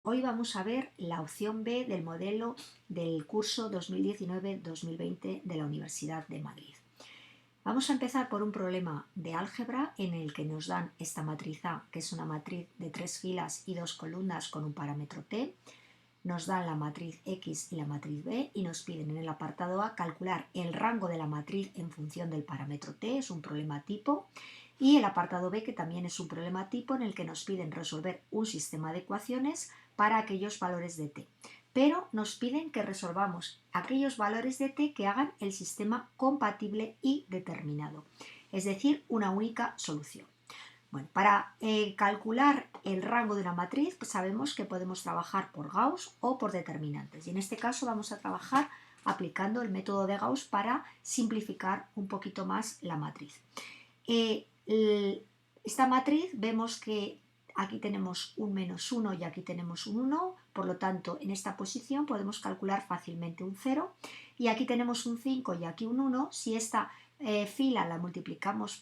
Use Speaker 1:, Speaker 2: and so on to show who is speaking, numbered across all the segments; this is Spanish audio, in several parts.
Speaker 1: Hoy vamos a ver la opción B del modelo del curso 2019-2020 de la Universidad de Madrid. Vamos a empezar por un problema de álgebra en el que nos dan esta matriz A, que es una matriz de 3 filas y 2 columnas con un parámetro t. Nos dan la matriz X y la matriz B y nos piden en el apartado A calcular el rango de la matriz en función del parámetro t, es un problema tipo, y el apartado B, que también es un problema tipo en el que nos piden resolver un sistema de ecuaciones para aquellos valores de t. Pero nos piden que resolvamos aquellos valores de t que hagan el sistema compatible y determinado, es decir, una única solución. Bueno, para calcular el rango de una matriz, pues sabemos que podemos trabajar por Gauss o por determinantes. Y en este caso vamos a trabajar aplicando el método de Gauss para simplificar un poquito más la matriz. Esta matriz vemos que aquí tenemos un -1 y aquí tenemos un 1, por lo tanto en esta posición podemos calcular fácilmente un 0, y aquí tenemos un 5 y aquí un 1. Si esta fila la multiplicamos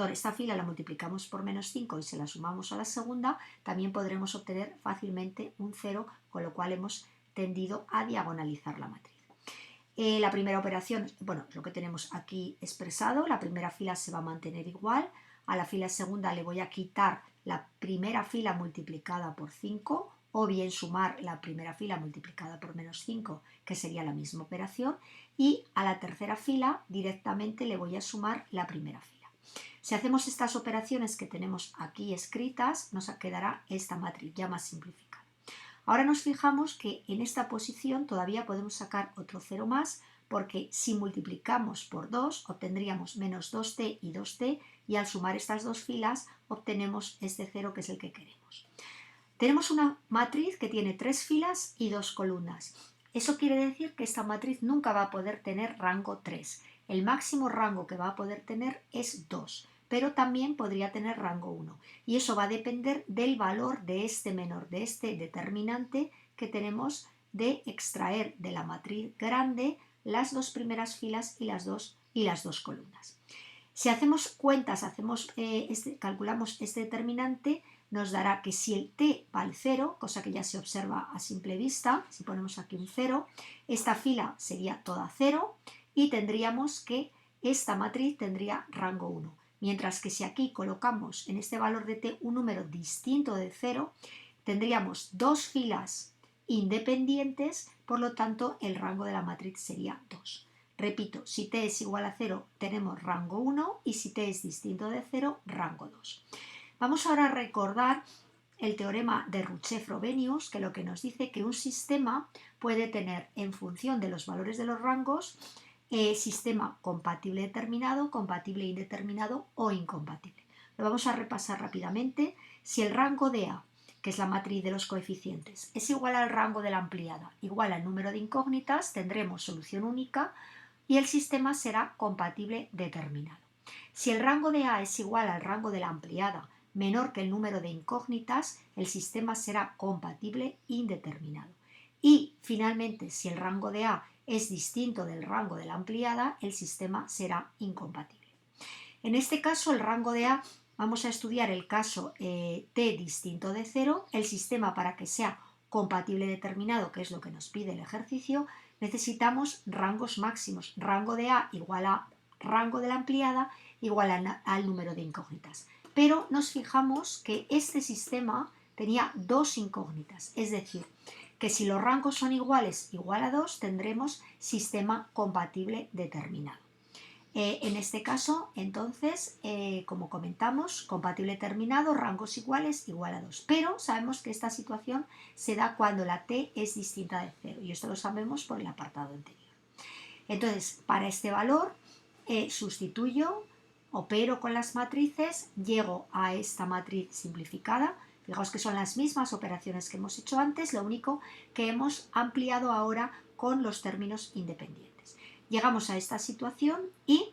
Speaker 1: esta fila la multiplicamos por -5 y se la sumamos a la segunda, también podremos obtener fácilmente un 0, con lo cual hemos tendido a diagonalizar la matriz. La primera operación, bueno, lo que tenemos aquí expresado, la primera fila se va a mantener igual, a la fila segunda le voy a quitar la primera fila multiplicada por 5, o bien sumar la primera fila multiplicada por -5, que sería la misma operación, y a la tercera fila directamente le voy a sumar la primera fila. Si hacemos estas operaciones que tenemos aquí escritas, nos quedará esta matriz ya más simplificada. Ahora nos fijamos que en esta posición todavía podemos sacar otro 0 más, porque si multiplicamos por 2 obtendríamos -2t y 2t, y al sumar estas dos filas obtenemos este 0, que es el que queremos. Tenemos una matriz que tiene 3 filas y 2 columnas. Eso quiere decir que esta matriz nunca va a poder tener rango 3. El máximo rango que va a poder tener es 2, pero también podría tener rango 1. Y eso va a depender del valor de este menor, de este determinante que tenemos de extraer de la matriz grande las dos primeras filas y las dos columnas. Si hacemos cuentas, calculamos este determinante, nos dará que si el t va al 0, cosa que ya se observa a simple vista, si ponemos aquí un 0, esta fila sería toda 0 y tendríamos que esta matriz tendría rango 1. Mientras que si aquí colocamos en este valor de t un número distinto de 0, tendríamos dos filas independientes, por lo tanto el rango de la matriz sería 2. Repito, si t es igual a 0 tenemos rango 1 y si t es distinto de 0, rango 2. Vamos ahora a recordar el teorema de Rouché-Frobenius, que lo que nos dice que un sistema puede tener, en función de los valores de los rangos, sistema compatible determinado, compatible indeterminado o incompatible. Lo vamos a repasar rápidamente. Si el rango de A, que es la matriz de los coeficientes, es igual al rango de la ampliada, igual al número de incógnitas, tendremos solución única y el sistema será compatible determinado. Si el rango de A es igual al rango de la ampliada, menor que el número de incógnitas, el sistema será compatible indeterminado. Y finalmente, si el rango de A es distinto del rango de la ampliada, el sistema será incompatible. En este caso, el rango de A, vamos a estudiar el caso t distinto de 0. El sistema, para que sea compatible determinado, que es lo que nos pide el ejercicio, necesitamos rangos máximos. Rango de A igual a rango de la ampliada igual al número de incógnitas. Pero nos fijamos que este sistema tenía dos incógnitas, es decir, que si los rangos son iguales, igual a 2, tendremos sistema compatible determinado. En este caso, entonces, como comentamos, compatible determinado, rangos iguales, igual a 2. Pero sabemos que esta situación se da cuando la t es distinta de 0, y esto lo sabemos por el apartado anterior. Entonces, para este valor, sustituyo, opero con las matrices, llego a esta matriz simplificada. Fijaos que son las mismas operaciones que hemos hecho antes, lo único que hemos ampliado ahora con los términos independientes. Llegamos a esta situación y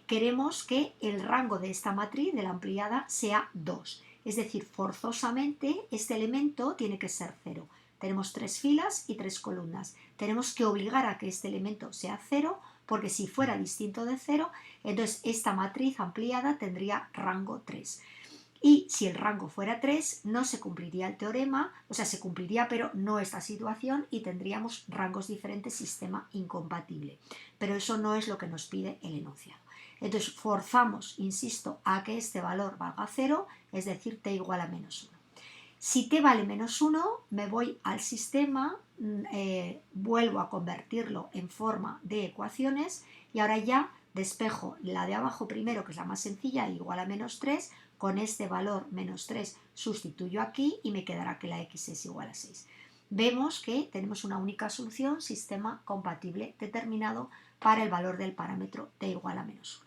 Speaker 1: queremos que el rango de esta matriz, de la ampliada, sea 2. Es decir, forzosamente este elemento tiene que ser 0. Tenemos 3 filas y 3 columnas. Tenemos que obligar a que este elemento sea 0, porque si fuera distinto de 0, entonces esta matriz ampliada tendría rango 3. Y si el rango fuera 3, no se cumpliría el teorema, o sea, se cumpliría, pero no esta situación, y tendríamos rangos diferentes, sistema incompatible. Pero eso no es lo que nos pide el enunciado. Entonces, forzamos, insisto, a que este valor valga 0, es decir, t igual a -1. Si t vale -1, me voy al sistema, vuelvo a convertirlo en forma de ecuaciones y ahora ya despejo la de abajo primero, que es la más sencilla, igual a -3, con este valor -3 sustituyo aquí y me quedará que la x es igual a 6. Vemos que tenemos una única solución, sistema compatible determinado para el valor del parámetro t igual a -1.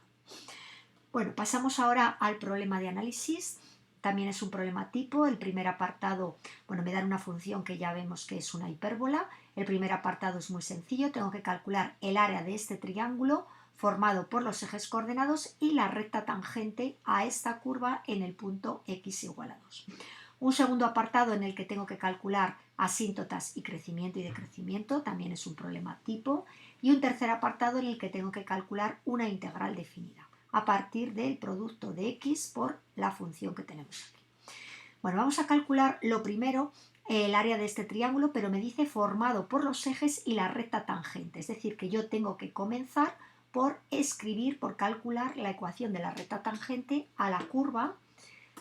Speaker 1: Bueno, pasamos ahora al problema de análisis. También es un problema tipo. El primer apartado, bueno, me dan una función que ya vemos que es una hipérbola. El primer apartado es muy sencillo. Tengo que calcular el área de este triángulo formado por los ejes coordenados y la recta tangente a esta curva en el punto x igual a 2. Un segundo apartado en el que tengo que calcular asíntotas y crecimiento y decrecimiento, también es un problema tipo. Y un tercer apartado en el que tengo que calcular una integral definida a partir del producto de x por la función que tenemos aquí. Bueno, vamos a calcular lo primero, el área de este triángulo, pero me dice formado por los ejes y la recta tangente, es decir, que yo tengo que comenzar por escribir, por calcular la ecuación de la recta tangente a la curva,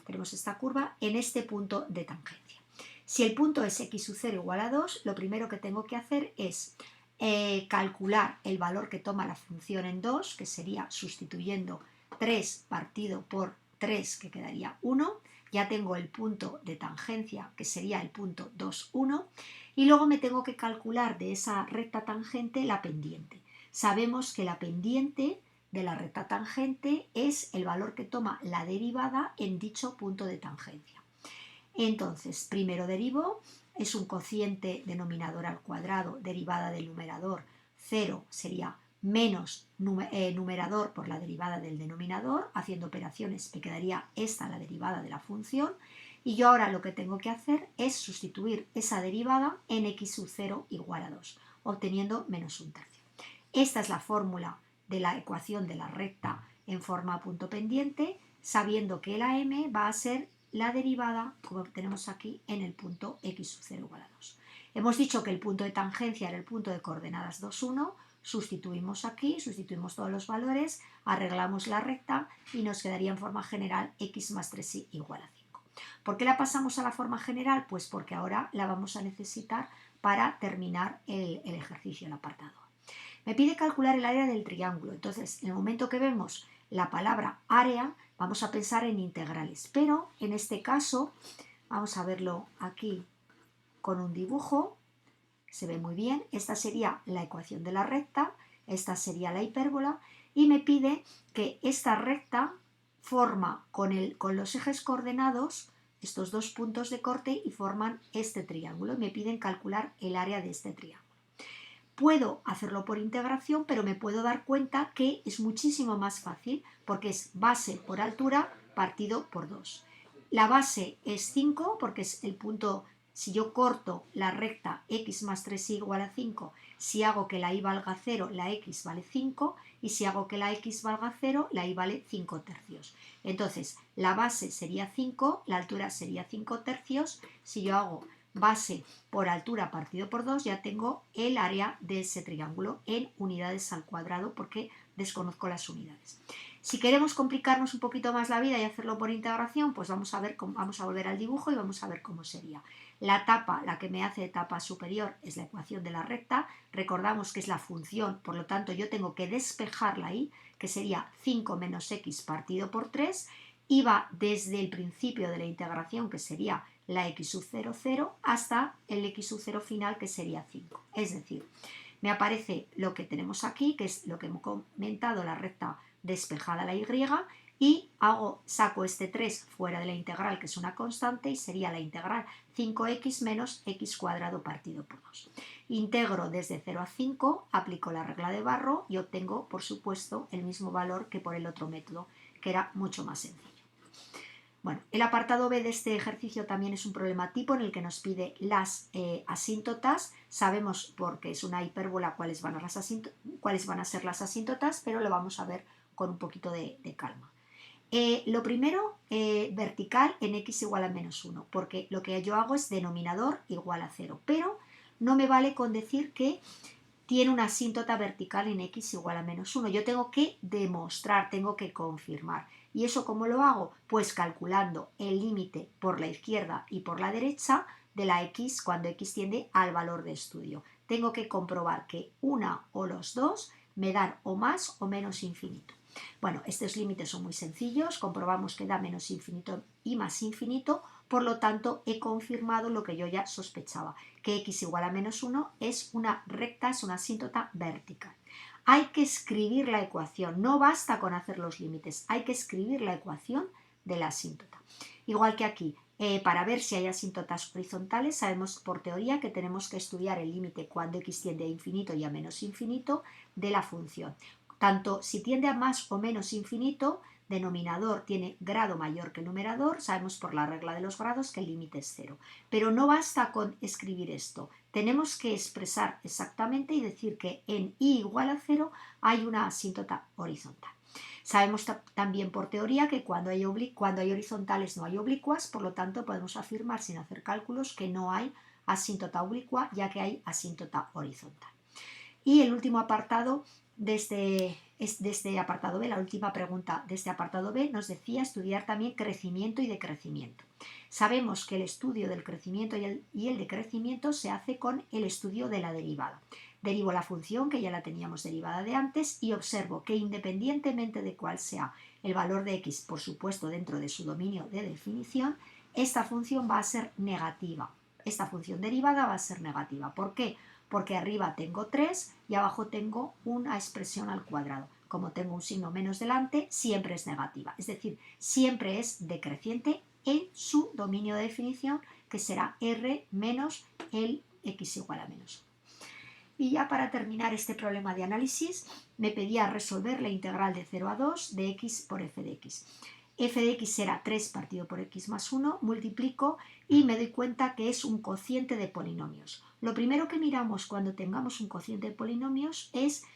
Speaker 1: tenemos esta curva, en este punto de tangencia. Si el punto es x sub 0 igual a 2, lo primero que tengo que hacer es calcular el valor que toma la función en 2, que sería sustituyendo 3 partido por 3, que quedaría 1. Ya tengo el punto de tangencia, que sería el punto 2, 1. Y luego me tengo que calcular de esa recta tangente la pendiente. Sabemos que la pendiente de la recta tangente es el valor que toma la derivada en dicho punto de tangencia. Entonces, primero derivo, es un cociente denominador al cuadrado, derivada del numerador, 0 sería menos numerador por la derivada del denominador, haciendo operaciones me quedaría esta la derivada de la función, y yo ahora lo que tengo que hacer es sustituir esa derivada en x sub 0 igual a 2, obteniendo menos un tercio. Esta es la fórmula de la ecuación de la recta en forma punto pendiente, sabiendo que la m va a ser la derivada, como tenemos aquí, en el punto x sub 0 igual a 2. Hemos dicho que el punto de tangencia era el punto de coordenadas 2, 1, sustituimos aquí, sustituimos todos los valores, arreglamos la recta y nos quedaría en forma general x más 3y igual a 5. ¿Por qué la pasamos a la forma general? Pues porque ahora la vamos a necesitar para terminar el ejercicio, el apartado. Me pide calcular el área del triángulo, entonces en el momento que vemos la palabra área vamos a pensar en integrales, pero en este caso vamos a verlo aquí con un dibujo, se ve muy bien, esta sería la ecuación de la recta, esta sería la hipérbola y me pide que esta recta forma con los ejes coordenados estos dos puntos de corte y forman este triángulo y me piden calcular el área de este triángulo. Puedo hacerlo por integración, pero me puedo dar cuenta que es muchísimo más fácil porque es base por altura partido por 2. La base es 5 porque es el punto, si yo corto la recta x más 3y igual a 5, si hago que la y valga 0, la x vale 5 y si hago que la x valga 0, la y vale 5 tercios. Entonces, la base sería 5, la altura sería 5 tercios. Si yo hago base por altura partido por 2, ya tengo el área de ese triángulo en unidades al cuadrado porque desconozco las unidades. Si queremos complicarnos un poquito más la vida y hacerlo por integración, pues vamos a volver al dibujo y vamos a ver cómo sería. La tapa, la que me hace de tapa superior, es la ecuación de la recta. Recordamos que es la función, por lo tanto yo tengo que despejarla ahí, que sería 5 menos x partido por 3, y va desde el principio de la integración, que sería la x sub 0, 0, hasta el x sub 0 final, que sería 5. Es decir, me aparece lo que tenemos aquí, que es lo que hemos comentado, la recta despejada a la y, y saco este 3 fuera de la integral, que es una constante, y sería la integral 5x menos x cuadrado partido por 2. Integro desde 0 a 5, aplico la regla de Barro y obtengo, por supuesto, el mismo valor que por el otro método, que era mucho más sencillo. Bueno, el apartado B de este ejercicio también es un problema tipo en el que nos pide las asíntotas. Sabemos porque es una hipérbola cuáles van a ser las asíntotas, pero lo vamos a ver con un poquito de calma. Lo primero, vertical en x igual a menos 1, porque lo que yo hago es denominador igual a 0, pero no me vale con decir que tiene una asíntota vertical en x igual a menos 1. Yo tengo que demostrar, tengo que confirmar. ¿Y eso cómo lo hago? Pues calculando el límite por la izquierda y por la derecha de la x cuando x tiende al valor de estudio. Tengo que comprobar que una o los dos me dan o más o menos infinito. Bueno, estos límites son muy sencillos, comprobamos que da menos infinito y más infinito, por lo tanto he confirmado lo que yo ya sospechaba, que x igual a menos 1 es una recta, es una asíntota vertical. Hay que escribir la ecuación, no basta con hacer los límites, hay que escribir la ecuación de la asíntota. Igual que aquí, para ver si hay asíntotas horizontales, sabemos por teoría que tenemos que estudiar el límite cuando x tiende a infinito y a menos infinito de la función. Tanto si tiende a más o menos infinito, denominador tiene grado mayor que numerador, sabemos por la regla de los grados que el límite es 0. Pero no basta con escribir esto, tenemos que expresar exactamente y decir que en y igual a 0 hay una asíntota horizontal. Sabemos también por teoría que cuando hay horizontales no hay oblicuas, por lo tanto podemos afirmar sin hacer cálculos que no hay asíntota oblicua, ya que hay asíntota horizontal. Y el último apartado de este apartado B, la última pregunta de este apartado B nos decía estudiar también crecimiento y decrecimiento. Sabemos que el estudio del crecimiento y el decrecimiento se hace con el estudio de la derivada. Derivo la función, que ya la teníamos derivada de antes, y observo que independientemente de cuál sea el valor de x, por supuesto dentro de su dominio de definición, esta función va a ser negativa. Esta función derivada va a ser negativa. ¿Por qué? Porque arriba tengo 3 y abajo tengo una expresión al cuadrado. Como tengo un signo menos delante, siempre es negativa. Es decir, siempre es decreciente en su dominio de definición, que será r menos el x igual a menos 1. Y ya para terminar este problema de análisis, me pedía resolver la integral de 0 a 2 de x por f de x. F de x será 3 partido por x más 1, multiplico y me doy cuenta que es un cociente de polinomios. Lo primero que miramos cuando tengamos un cociente de polinomios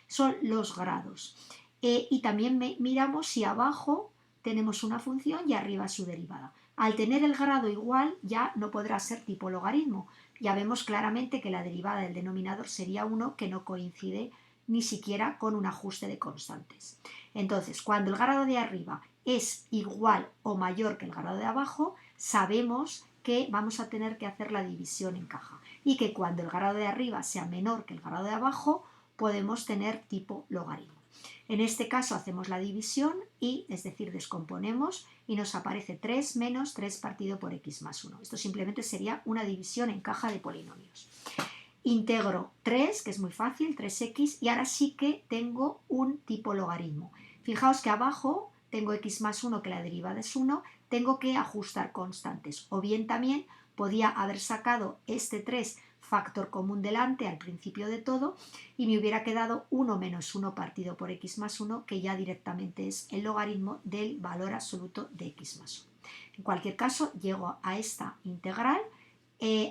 Speaker 1: son los grados. Y también miramos si abajo tenemos una función y arriba su derivada. Al tener el grado igual ya no podrá ser tipo logaritmo. Ya vemos claramente que la derivada del denominador sería 1, que no coincide ni siquiera con un ajuste de constantes. Entonces, cuando el grado de arriba es igual o mayor que el grado de abajo, sabemos que vamos a tener que hacer la división en caja y que cuando el grado de arriba sea menor que el grado de abajo, podemos tener tipo logaritmo. En este caso hacemos la división y, es decir, descomponemos y nos aparece 3 menos 3 partido por x más 1. Esto simplemente sería una división en caja de polinomios. Integro 3, que es muy fácil, 3x, y ahora sí que tengo un tipo logaritmo. Fijaos que abajo tengo x más 1, que la derivada es 1, tengo que ajustar constantes. O bien también podía haber sacado este 3 factor común delante al principio de todo y me hubiera quedado 1 menos 1 partido por x más 1, que ya directamente es el logaritmo del valor absoluto de x más 1. En cualquier caso, llego a esta integral,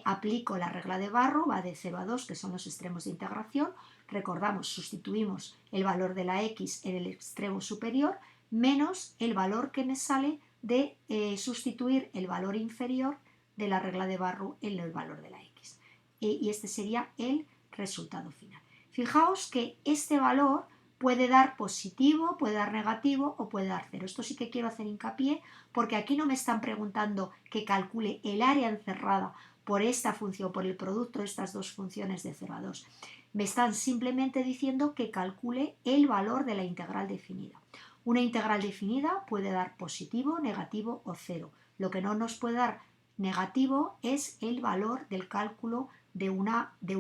Speaker 1: aplico la regla de Barrow, va de 0 a 2, que son los extremos de integración. Recordamos, sustituimos el valor de la x en el extremo superior menos el valor que me sale de sustituir el valor inferior de la regla de Barrow en el valor de la x. Y este sería el resultado final. Fijaos que este valor puede dar positivo, puede dar negativo o puede dar 0. Esto sí que quiero hacer hincapié porque aquí no me están preguntando que calcule el área encerrada por esta función, por el producto de estas dos funciones de 0 a 2. Me están simplemente diciendo que calcule el valor de la integral definida. Una integral definida puede dar positivo, negativo o 0. Lo que no nos puede dar negativo es el valor del cálculo de un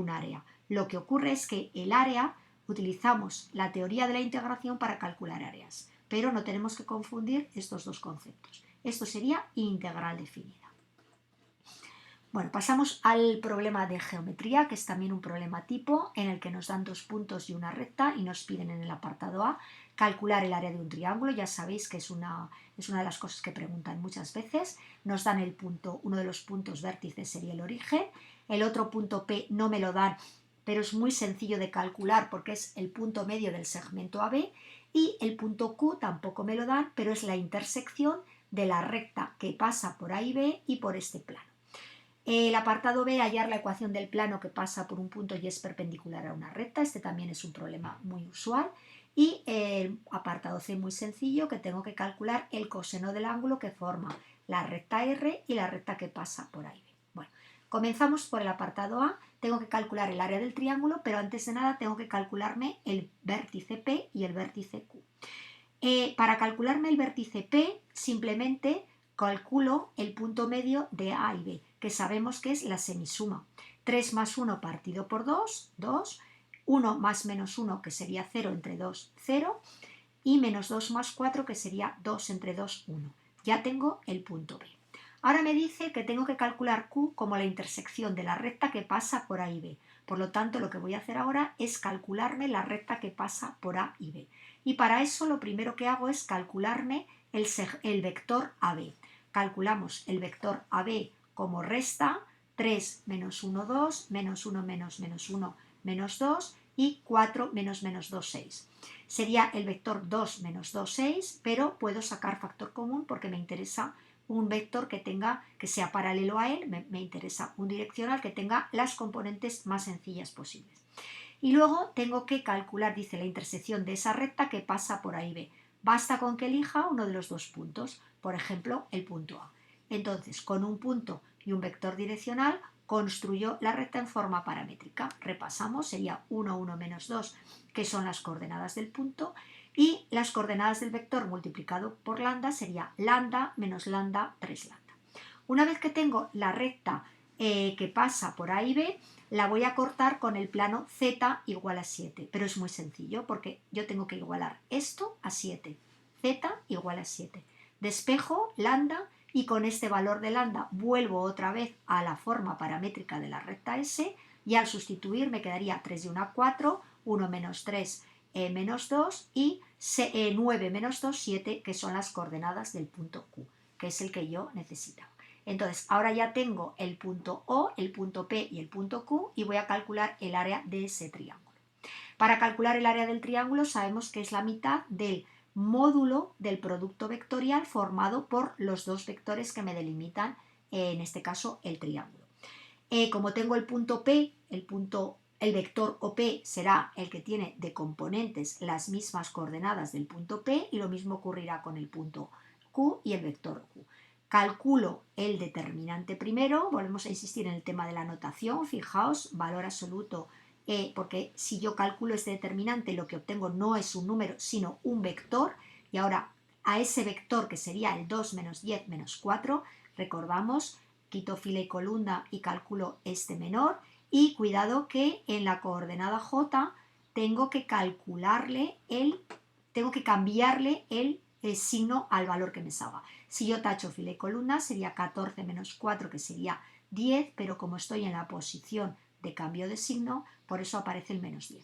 Speaker 1: área. Lo que ocurre es que el área, utilizamos la teoría de la integración para calcular áreas, pero no tenemos que confundir estos dos conceptos. Esto sería integral definida. Bueno, pasamos al problema de geometría, que es también un problema tipo, en el que nos dan 2 puntos y una recta y nos piden en el apartado A calcular el área de un triángulo. Ya sabéis que es una de las cosas que preguntan muchas veces. Nos dan el punto, uno de los puntos vértices sería el origen, el otro punto P no me lo dan, pero es muy sencillo de calcular porque es el punto medio del segmento AB y el punto Q tampoco me lo dan, pero es la intersección de la recta que pasa por A y B y por este plano. El apartado B, hallar la ecuación del plano que pasa por un punto y es perpendicular a una recta. Este también es un problema muy usual. Y el apartado C, muy sencillo, que tengo que calcular el coseno del ángulo que forma la recta R y la recta que pasa por ahí. Bueno, comenzamos por el apartado A. Tengo que calcular el área del triángulo, pero antes de nada tengo que calcularme el vértice P y el vértice Q. Para calcularme el vértice P, simplemente calculo el punto medio de A y B, que sabemos que es la semisuma. 3 más 1 partido por 2, 2. 1 más menos 1, que sería 0 entre 2, 0. Y menos 2 más 4, que sería 2 entre 2, 1. Ya tengo el punto B. Ahora me dice que tengo que calcular Q como la intersección de la recta que pasa por A y B. Por lo tanto, lo que voy a hacer ahora es calcularme la recta que pasa por A y B. Y para eso lo primero que hago es calcularme el vector AB. Calculamos el vector AB como resta 3 menos 1, 2, menos 1 menos menos 1, menos 2 y 4 menos menos 2, 6. Sería el vector 2 menos 2, 6, pero puedo sacar factor común porque me interesa un vector que sea paralelo a él, me interesa un direccional que tenga las componentes más sencillas posibles. Y luego tengo que calcular, dice, la intersección de esa recta que pasa por A y B. Basta con que elija uno de los dos puntos, por ejemplo, el punto A. Entonces, con un punto y un vector direccional, construyo la recta en forma paramétrica. Repasamos, sería 1, 1, menos 2, que son las coordenadas del punto, y las coordenadas del vector multiplicado por lambda sería lambda menos lambda 3 lambda. Una vez que tengo la recta que pasa por A y B, la voy a cortar con el plano z igual a 7, pero es muy sencillo porque yo tengo que igualar esto a 7, z igual a 7. Despejo lambda y con este valor de lambda vuelvo otra vez a la forma paramétrica de la recta S y al sustituir me quedaría 3 y 1, 4, 1 menos 3, menos 2 y 9 menos 2, 7, que son las coordenadas del punto Q, que es el que yo necesitaba. Entonces, ahora ya tengo el punto O, el punto P y el punto Q y voy a calcular el área de ese triángulo. Para calcular el área del triángulo sabemos que es la mitad del módulo del producto vectorial formado por los dos vectores que me delimitan, en este caso, el triángulo. Como tengo el punto P, el vector OP será el que tiene de componentes las mismas coordenadas del punto P y lo mismo ocurrirá con el punto Q y el vector Q. Calculo el determinante primero, volvemos a insistir en el tema de la notación, fijaos, valor absoluto, porque si yo calculo este determinante lo que obtengo no es un número sino un vector, y ahora a ese vector que sería el 2 menos 10 menos 4, recordamos, quito fila y columna y calculo este menor, y cuidado que en la coordenada J tengo que cambiarle el signo al valor que me salga. Si yo tacho fila y columna sería 14 menos 4, que sería 10, pero como estoy en la posición de cambio de signo, por eso aparece el menos 10.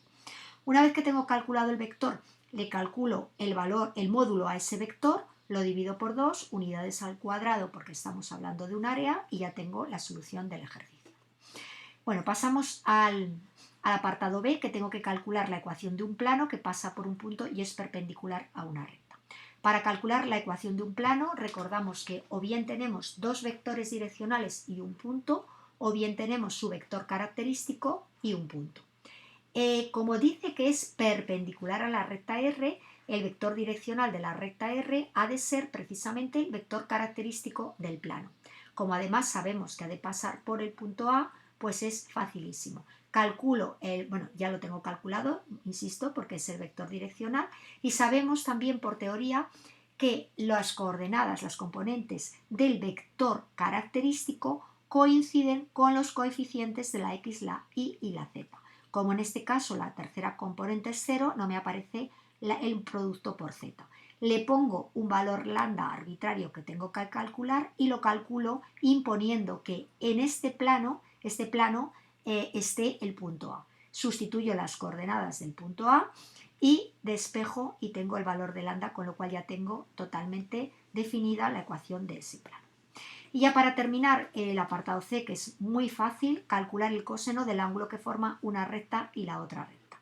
Speaker 1: Una vez que tengo calculado el vector, le calculo el módulo a ese vector, lo divido por 2, unidades al cuadrado, porque estamos hablando de un área, y ya tengo la solución del ejercicio. Bueno, pasamos al apartado B, que tengo que calcular la ecuación de un plano que pasa por un punto y es perpendicular a una recta. Para calcular la ecuación de un plano, recordamos que o bien tenemos dos vectores direccionales y un punto, o bien tenemos su vector característico y un punto. Como dice que es perpendicular a la recta R, el vector direccional de la recta R ha de ser precisamente el vector característico del plano. Como además sabemos que ha de pasar por el punto A, pues es facilísimo. Calculo, ya lo tengo calculado, insisto, porque es el vector direccional, y sabemos también por teoría que las coordenadas, las componentes del vector característico coinciden con los coeficientes de la X, la Y y la Z. Como en este caso la tercera componente es 0, no me aparece el producto por z. Le pongo un valor lambda arbitrario que tengo que calcular y lo calculo imponiendo que en este plano esté el punto A. Sustituyo las coordenadas del punto A y despejo y tengo el valor de lambda, con lo cual ya tengo totalmente definida la ecuación de ese plano. Y ya para terminar, el apartado C, que es muy fácil, calcular el coseno del ángulo que forma una recta y la otra recta.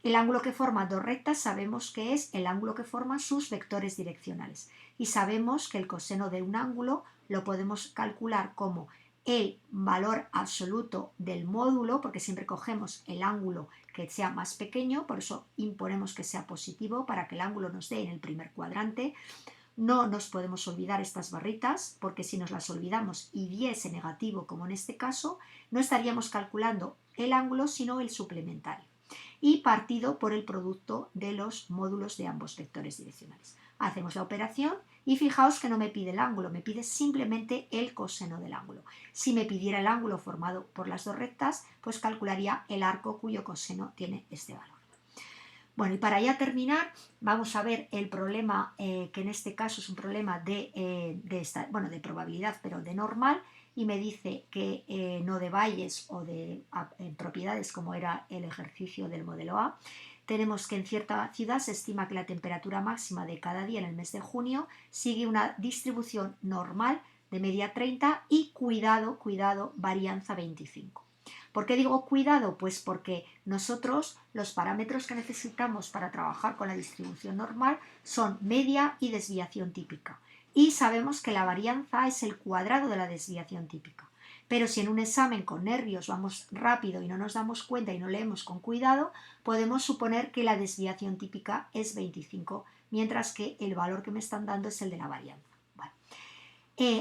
Speaker 1: El ángulo que forma dos rectas sabemos que es el ángulo que forman sus vectores direccionales. Y sabemos que el coseno de un ángulo lo podemos calcular como el valor absoluto del módulo, porque siempre cogemos el ángulo que sea más pequeño, por eso imponemos que sea positivo para que el ángulo nos dé en el primer cuadrante. No nos podemos olvidar estas barritas, porque si nos las olvidamos y diese negativo, como en este caso, no estaríamos calculando el ángulo, sino el suplementario. Y partido por el producto de los módulos de ambos vectores direccionales. Hacemos la operación y fijaos que no me pide el ángulo, me pide simplemente el coseno del ángulo. Si me pidiera el ángulo formado por las dos rectas, pues calcularía el arco cuyo coseno tiene este valor. Bueno, y para ya terminar, vamos a ver el problema, que en este caso es un problema de probabilidad, pero de normal, y me dice que no de Bayes o de propiedades como era el ejercicio del modelo A. Tenemos que en cierta ciudad se estima que la temperatura máxima de cada día en el mes de junio sigue una distribución normal de media 30 y cuidado, varianza 25. ¿Por qué digo cuidado? Pues porque nosotros los parámetros que necesitamos para trabajar con la distribución normal son media y desviación típica. Y sabemos que la varianza es el cuadrado de la desviación típica. Pero si en un examen con nervios vamos rápido y no nos damos cuenta y no leemos con cuidado, podemos suponer que la desviación típica es 25, mientras que el valor que me están dando es el de la varianza.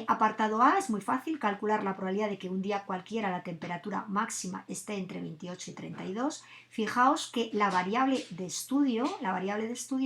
Speaker 1: Apartado A, es muy fácil calcular la probabilidad de que un día cualquiera la temperatura máxima esté entre 28 y 32. Fijaos que la variable de estudio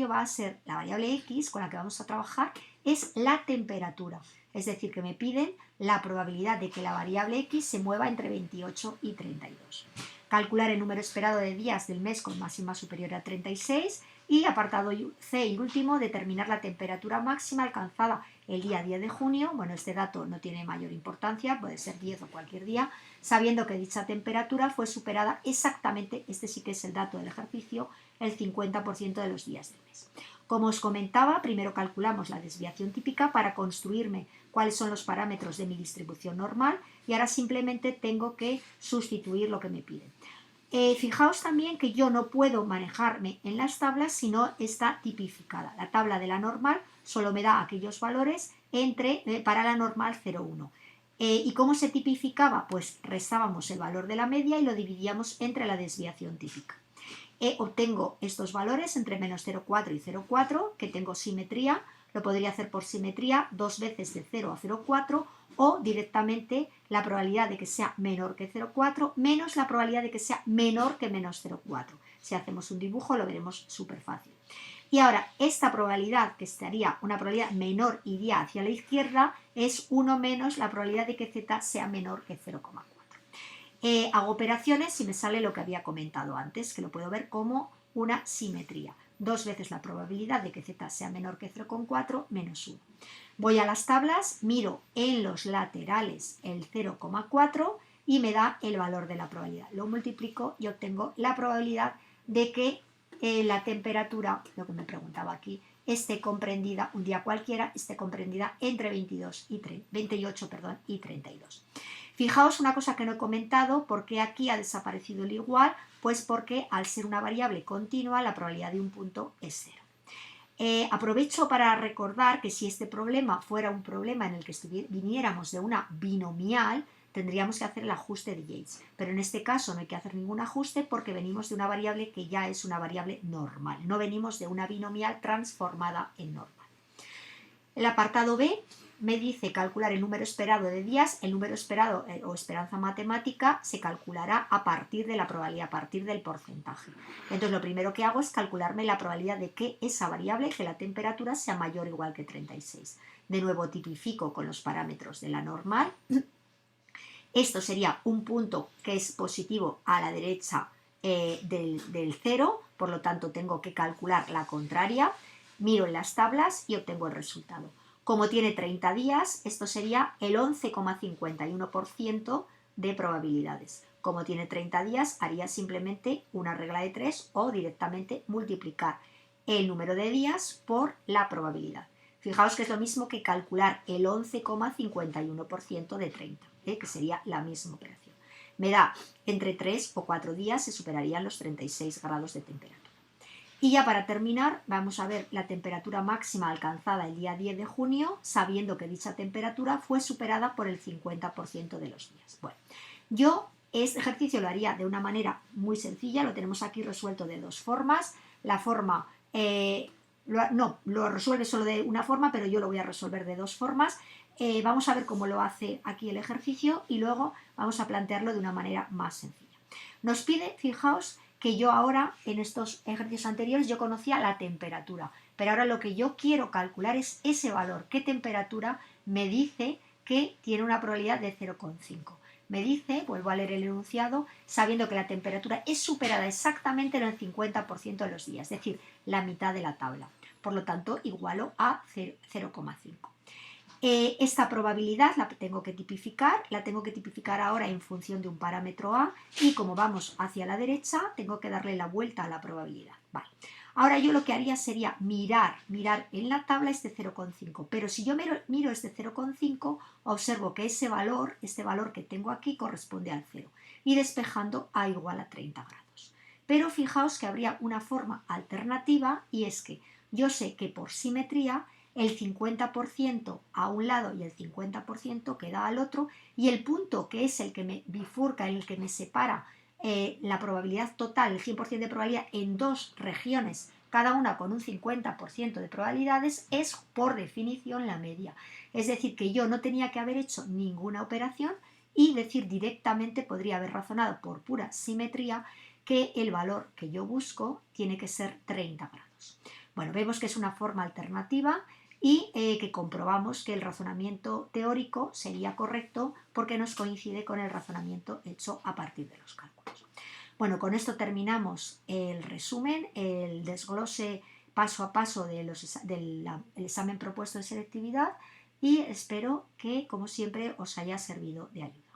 Speaker 1: va a ser la variable X con la que vamos a trabajar, es la temperatura. Es decir, que me piden la probabilidad de que la variable X se mueva entre 28 y 32. Calcular el número esperado de días del mes con máxima superior a 36. Y apartado C y último, determinar la temperatura máxima alcanzada el día 10 de junio. Bueno, este dato no tiene mayor importancia, puede ser 10 o cualquier día, sabiendo que dicha temperatura fue superada exactamente, este sí que es el dato del ejercicio, el 50% de los días del mes. Como os comentaba, primero calculamos la desviación típica para construirme cuáles son los parámetros de mi distribución normal y ahora simplemente tengo que sustituir lo que me piden. Fijaos también que yo no puedo manejarme en las tablas si no está tipificada. La tabla de la normal solo me da aquellos valores para la normal 0,1. ¿Y cómo se tipificaba? Pues restábamos el valor de la media y lo dividíamos entre la desviación típica. Obtengo estos valores entre menos 0,4 y 0,4, que tengo simetría. Lo podría hacer por simetría 2 veces de 0 a 0,4 o directamente la probabilidad de que sea menor que 0,4 menos la probabilidad de que sea menor que menos 0,4. Si hacemos un dibujo lo veremos súper fácil. Y ahora, esta probabilidad, que estaría una probabilidad menor, iría hacia la izquierda, es 1 menos la probabilidad de que z sea menor que 0,4. Hago operaciones y me sale lo que había comentado antes, que lo puedo ver como una simetría. 2 veces la probabilidad de que z sea menor que 0,4 menos 1. Voy a las tablas, miro en los laterales el 0,4 y me da el valor de la probabilidad. Lo multiplico y obtengo la probabilidad de que la temperatura, lo que me preguntaba aquí, esté comprendida, un día cualquiera, esté comprendida entre 28 y 32. Fijaos una cosa que no he comentado, ¿por qué aquí ha desaparecido el igual? Pues porque al ser una variable continua, la probabilidad de un punto es 0. Aprovecho para recordar que si este problema fuera un problema en el que viniéramos de una binomial, tendríamos que hacer el ajuste de Yates. Pero en este caso no hay que hacer ningún ajuste porque venimos de una variable que ya es una variable normal. No venimos de una binomial transformada en normal. El apartado B me dice calcular el número esperado de días. El número esperado o esperanza matemática se calculará a partir de la probabilidad, a partir del porcentaje. Entonces lo primero que hago es calcularme la probabilidad de que esa variable, que la temperatura, sea mayor o igual que 36. De nuevo tipifico con los parámetros de la normal. Esto sería un punto que es positivo a la derecha del 0, por lo tanto tengo que calcular la contraria. Miro en las tablas y obtengo el resultado. Como tiene 30 días, esto sería el 11,51% de probabilidades. Como tiene 30 días, haría simplemente una regla de 3 o directamente multiplicar el número de días por la probabilidad. Fijaos que es lo mismo que calcular el 11,51% de 30, que sería la misma operación. Me da entre 3 o 4 días se superarían los 36 grados de temperatura. Y ya para terminar, vamos a ver la temperatura máxima alcanzada el día 10 de junio, sabiendo que dicha temperatura fue superada por el 50% de los días. Bueno, yo este ejercicio lo haría de una manera muy sencilla, lo tenemos aquí resuelto de dos formas. La forma, lo resuelve solo de una forma, pero yo lo voy a resolver de dos formas. Vamos a ver cómo lo hace aquí el ejercicio y luego vamos a plantearlo de una manera más sencilla. Nos pide, fijaos, que yo ahora, en estos ejercicios anteriores, yo conocía la temperatura, pero ahora lo que yo quiero calcular es ese valor, qué temperatura me dice que tiene una probabilidad de 0,5. Me dice, vuelvo a leer el enunciado, sabiendo que la temperatura es superada exactamente en el 50% de los días, es decir, la mitad de la tabla. Por lo tanto, igualo a 0,5. Esta probabilidad la tengo que tipificar ahora en función de un parámetro A y como vamos hacia la derecha tengo que darle la vuelta a la probabilidad. Vale. Ahora yo lo que haría sería mirar en la tabla este 0,5, pero si yo miro este 0,5 observo que este valor que tengo aquí corresponde al 0 y despejando A igual a 30 grados. Pero fijaos que habría una forma alternativa y es que yo sé que por simetría el 50% a un lado y el 50% queda al otro y el punto que es el que me bifurca, el que me separa la probabilidad total, el 100% de probabilidad en dos regiones, cada una con un 50% de probabilidades, es por definición la media. Es decir, que yo no tenía que haber hecho ninguna operación y decir directamente, podría haber razonado por pura simetría, que el valor que yo busco tiene que ser 30 grados. Bueno, vemos que es una forma alternativa y que comprobamos que el razonamiento teórico sería correcto porque nos coincide con el razonamiento hecho a partir de los cálculos. Bueno, con esto terminamos el resumen, el desglose paso a paso del examen propuesto de selectividad y espero que, como siempre, os haya servido de ayuda.